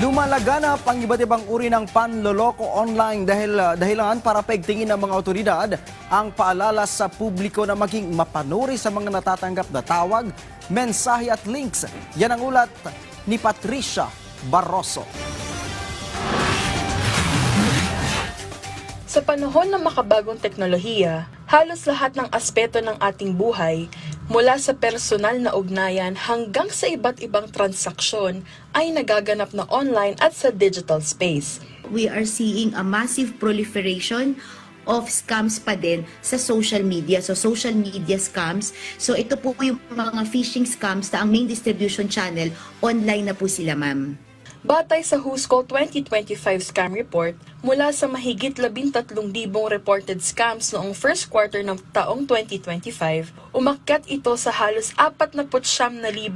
Lumalaganap ang iba't ibang uri ng panloloko online dahilan para paigtingin ng mga otoridad ang paalala sa publiko na maging mapanuri sa mga natatanggap na tawag, mensahe at links. Yan ang ulat ni Patricia Barroso. Sa panahon ng makabagong teknolohiya, halos lahat ng aspeto ng ating buhay, mula sa personal na ugnayan hanggang sa iba't ibang transaksyon, ay nagaganap na online at sa digital space. We are seeing a massive proliferation of scams pa din sa social media. So social media scams. So ito po yung mga phishing scams na ang main distribution channel, online na po sila, ma'am. Batay sa Whoscall 2025 Scam Report, mula sa mahigit 13,000 reported scams noong first quarter ng taong 2025, umakyat ito sa halos 49,000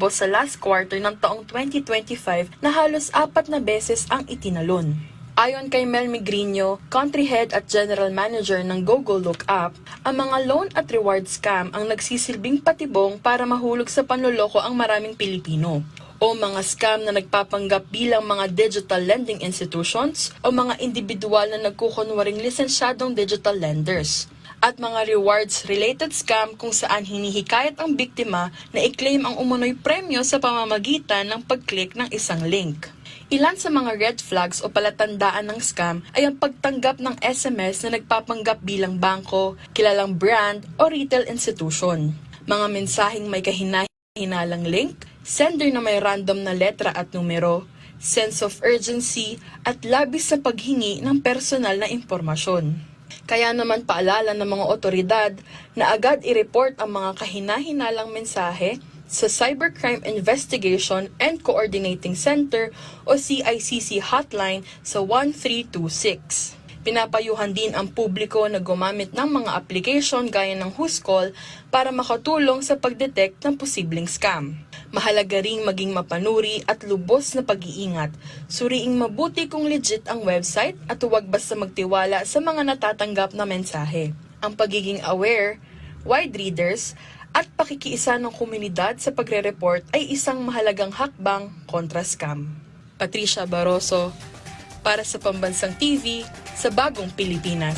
sa last quarter ng taong 2025 na halos 4 na beses ang itinalon. Ayon kay Mel Migrino, Country Head at General Manager ng Google Lookup, ang mga loan at reward scam ang nagsisilbing patibong para mahulog sa panloloko ang maraming Pilipino. O mga scam na nagpapanggap bilang mga digital lending institutions o mga individual na nagkukunwaring lisensyadong digital lenders. At mga rewards-related scam kung saan hinihikayat ang biktima na i-claim ang umunoy premyo sa pamamagitan ng pag-click ng isang link. Ilan sa mga red flags o palatandaan ng scam ay ang pagtanggap ng SMS na nagpapanggap bilang bangko, kilalang brand o retail institution. Mga mensaheng may kahinalang link, sender na may random na letra at numero, sense of urgency at labis sa paghingi ng personal na impormasyon. Kaya naman paalala ng mga otoridad na agad i-report ang mga kahina-hinalang mensahe sa Cybercrime Investigation and Coordinating Center o CICC hotline sa 1326. Pinapayuhan din ang publiko na gumamit ng mga application gaya ng Whoscall para makatulong sa pagdetect ng posibleng scam. Mahalaga ring maging mapanuri at lubos na pag-iingat. Suriing mabuti kung legit ang website at huwag basta magtiwala sa mga natatanggap na mensahe. Ang pagiging aware, wide readers, at pakikiisa ng komunidad sa pagre-report ay isang mahalagang hakbang kontra scam. Patricia Barroso, para sa Pambansang TV, sa Bagong Pilipinas.